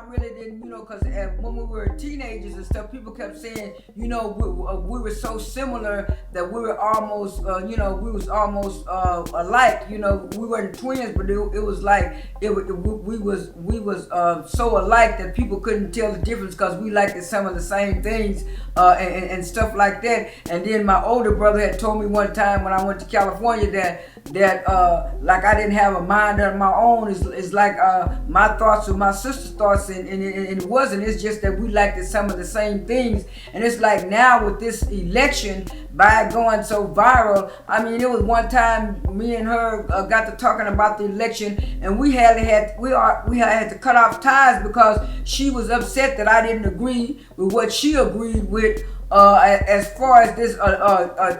I really didn't, because when we were teenagers and stuff, people kept saying, we were so similar that we were almost, we was almost alike. We weren't twins, but it was like we was so alike that people couldn't tell the difference because we liked some of the same things and stuff like that. And then my older brother had told me one time when I went to California that like I didn't have a mind of my own. It's like my thoughts were my sister's thoughts, and it wasn't. It's just that we liked some of the same things. And it's like now with this election, by it going so viral, I mean, it was one time me and her got to talking about the election, and we had to cut off ties because she was upset that I didn't agree with what she agreed with. As far as this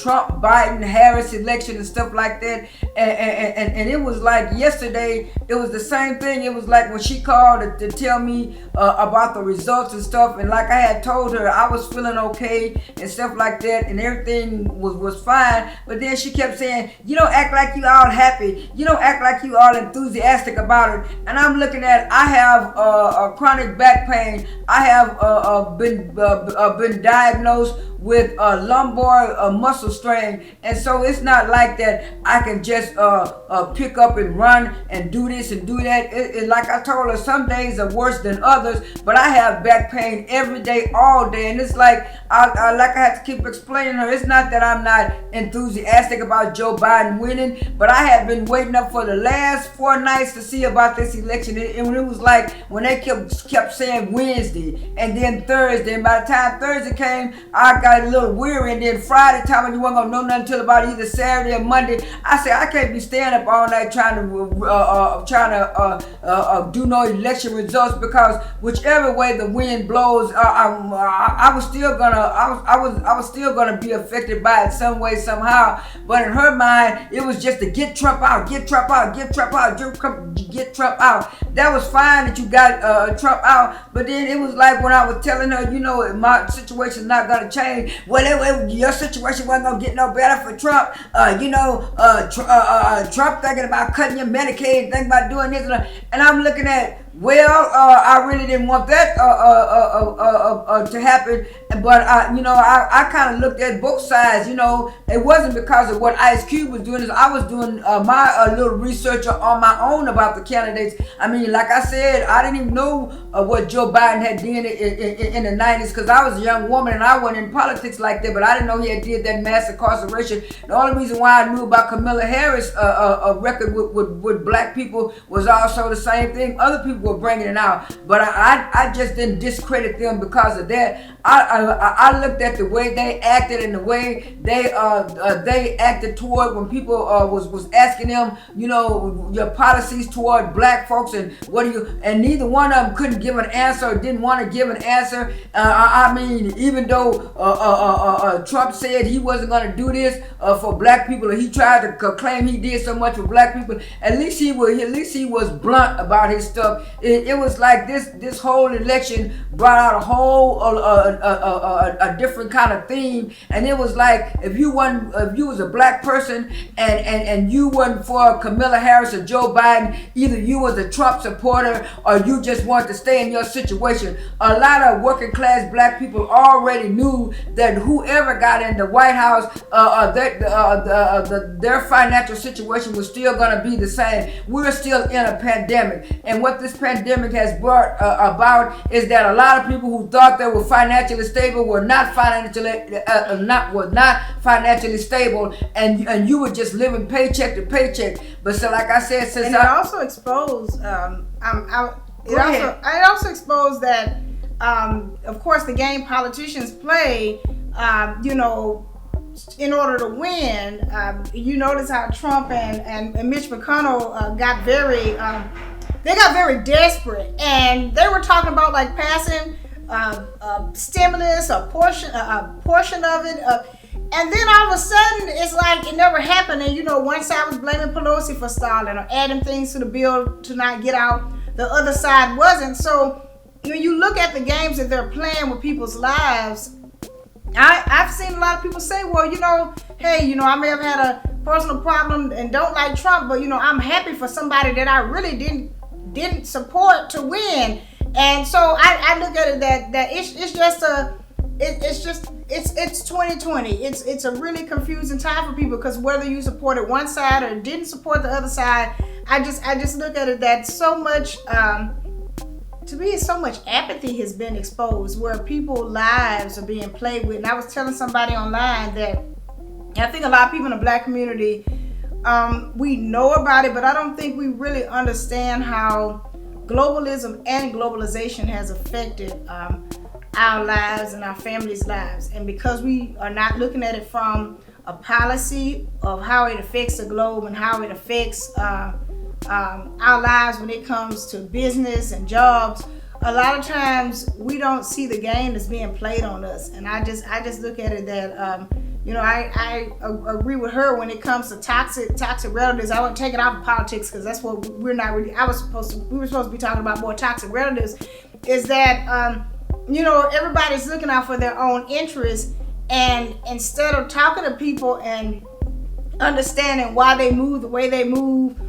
Trump, Biden, Harris election and stuff like that, and it was like yesterday, it was the same thing. It was like when she called to tell me about the results and stuff, and like I had told her, I was feeling okay and stuff like that, and everything was fine. But then she kept saying, "You don't act like you all happy. You don't act like you all enthusiastic about it." And I'm looking at, I have a chronic back pain. I have been diagnosed with lumbar muscle strain, and so it's not like that I can just pick up and run and do this and do that. It like I told her, some days are worse than others, but I have back pain every day, all day, and it's like I have to keep explaining to her, it's not that I'm not enthusiastic about Joe Biden winning, but I have been waiting up for the last 4 nights to see about this election, and it was like when they kept saying Wednesday and then Thursday, and by the time Thursday came, I got a little weary, and then Friday time when you weren't gonna know nothing until about either Saturday or Monday, I said I can't be staying up all night trying to do no election results, because whichever way the wind blows, I was still gonna be affected by it some way somehow. But in her mind, it was just to get Trump out, get Trump out, get Trump out, get Trump out. That was fine that you got Trump out, but then it was like when I was telling her, my situation's not gonna change. Well, your situation wasn't gonna get no better for Trump. Trump thinking about cutting your Medicaid, thinking about doing this, and I'm looking at, well, I really didn't want that to happen, but I kind of looked at both sides. It wasn't because of what Ice Cube was doing. I was doing my little research on my own about the candidates. I mean, like I said, I didn't even know what Joe Biden had done in the 90s, because I was a young woman and I wasn't in politics like that, but I didn't know he had did that mass incarceration. The only reason why I knew about Kamala Harris' record with black people was also the same thing. Other people were bringing it out, but I just didn't discredit them because of that. I looked at the way they acted and the way they acted toward when people was asking them, your policies toward black folks and and neither one of them couldn't give an answer or didn't want to give an answer. I mean, even though Trump said he wasn't going to do this for black people, or he tried to claim he did so much for black people, at least he was blunt about his stuff. It was like this whole election brought out a whole a different kind of theme, and it was like if you was a black person and you wasn't for Kamala Harris or Joe Biden, either you was a Trump supporter or you just wanted to stay in your situation. A lot of working class black people already knew that whoever got in the White House, their financial situation was still going to be the same. We're still in a pandemic, and what this pandemic has brought about is that a lot of people who thought they were financially stable were not financially stable, and you were just living paycheck to paycheck. But so, like I said, since it also exposed, it also exposed that, of course, the game politicians play, in order to win. You notice how Trump and Mitch McConnell got very desperate, and they were talking about like passing stimulus, a portion of it, and then all of a sudden it's like it never happened. And one side was blaming Pelosi for stalling or adding things to the bill to not get out. The other side wasn't. So when you look at the games that they're playing with people's lives, I've seen a lot of people say, well, hey, I may have had a personal problem and don't like Trump, but I'm happy for somebody that I really didn't support to win. And so I look at it that it's just it's 2020. It's a really confusing time for people, because whether you supported one side or didn't support the other side, I just look at it that so much to me, so much apathy has been exposed, where people's lives are being played with. And I was telling somebody online that I think a lot of people in the Black community, we know about it, but I don't think we really understand how globalism and globalization has affected our lives and our families' lives. And because we are not looking at it from a policy of how it affects the globe and how it affects our lives when it comes to business and jobs, a lot of times we don't see the game that's being played on us. And I just look at it that I agree with her when it comes to toxic relatives. I won't take it out of politics, because that's what we're not really. We were supposed to be talking about more toxic relatives. Is that everybody's looking out for their own interests, and instead of talking to people and understanding why they move the way they move,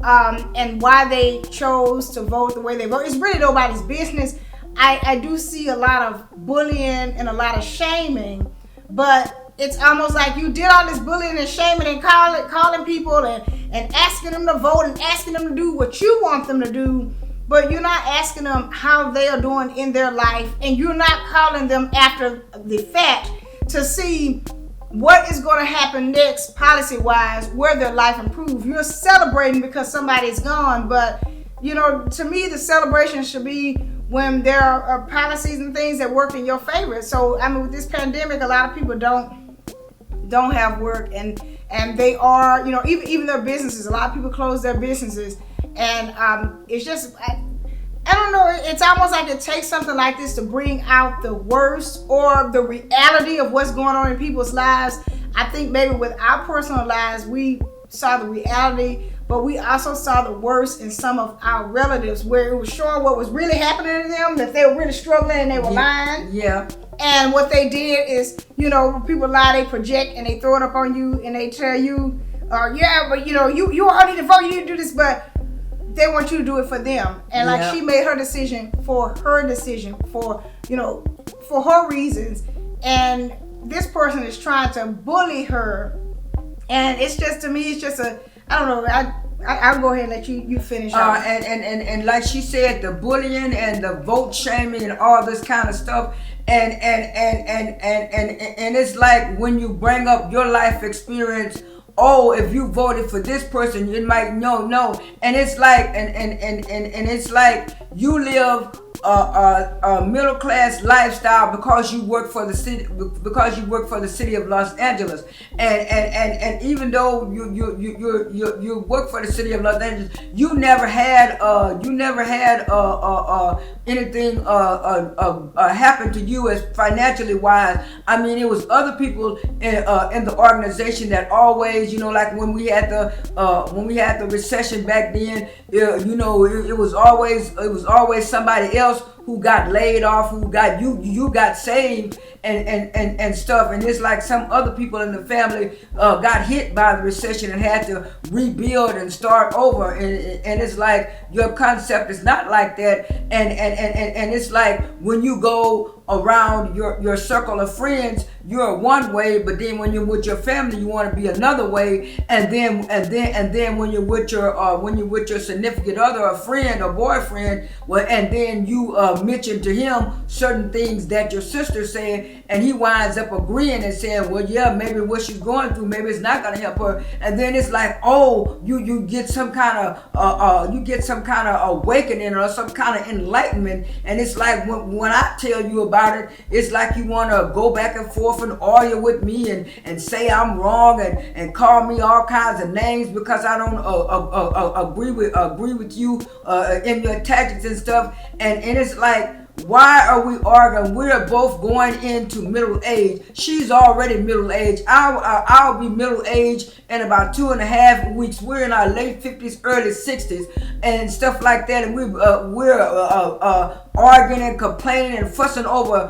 and why they chose to vote the way they vote, it's really nobody's business. I do see a lot of bullying and a lot of shaming, but it's almost like you did all this bullying and shaming and calling people and asking them to vote and asking them to do what you want them to do, but you're not asking them how they are doing in their life, and you're not calling them after the fact to see what is going to happen next policy-wise, where their life improves. You're celebrating because somebody's gone, but to me, the celebration should be when there are policies and things that work in your favor. So with this pandemic, a lot of people don't have work, and they are, even their businesses, a lot of people close their businesses, and it's just I don't know, it's almost like it takes something like this to bring out the worst or the reality of what's going on in people's lives. I think maybe with our personal lives, we saw the reality, but we also saw the worst in some of our relatives, where it was showing what was really happening to them, that they were really struggling and they were lying. Yeah. And what they did is, when people lie, they project and they throw it up on you and they tell you, but you all need to vote, you need to do this, but they want you to do it for them. And like she made her decision, for her reasons. And this person is trying to bully her. And it's just, to me, it's just I don't know. I'll go ahead and let you finish. And like she said, the bullying and the vote shaming and all this kind of stuff. And it's like when you bring up your life experience, if you voted for this person, you might no. And it's like and it's like you live a middle class lifestyle because you work for the city of Los Angeles, and even though you work for the city of Los Angeles, you never had anything happen to you as financially wise. I mean, it was other people in the organization that always, like when we had the recession back then, it was always somebody else who got laid off, who got you got saved and stuff. And it's like some other people in the family got hit by the recession and had to rebuild and start over. And it's like your concept is not like that. And it's like when you go around your circle of friends, you're one way, but then when you're with your family, you want to be another way. And then when you're with your significant other, a friend or boyfriend, and then you mention to him certain things that your sister said, and he winds up agreeing and saying, well, yeah, maybe what she's going through, maybe it's not going to help her. And then it's like, you get some kind of awakening or some kind of enlightenment. And it's like when I tell you about it, it's like you want to go back and forth and argue with me and say I'm wrong and call me all kinds of names because I don't agree with you in your tactics and stuff. And it's like, why are we arguing? We're both going into middle age. She's already middle age. I'll be middle age in about 2.5 weeks. We're in our late 50s, early 60s, and stuff like that. And we're arguing and complaining and fussing over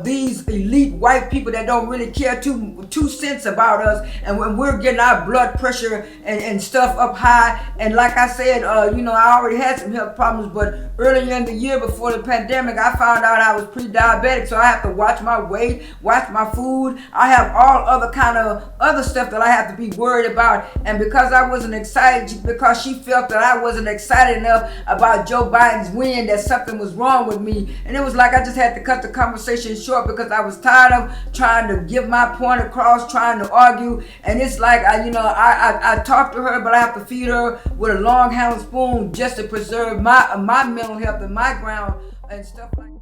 these elite white people that don't really care two cents about us, and when we're getting our blood pressure and stuff up high. And like I said, I already had some health problems, but earlier in the year before the pandemic, I found out I was pre-diabetic, so I have to watch my weight, watch my food. I have all other kind of other stuff that I have to be worried about. And because I wasn't excited, because she felt that I wasn't excited enough about Joe Biden's win, that something was wrong with me. And it was like I just had to cut the conversation short because I was tired of trying to give my point across, trying to argue. And it's like I talk to her, but I have to feed her with a long handled spoon just to preserve my mental health and my ground and stuff like that.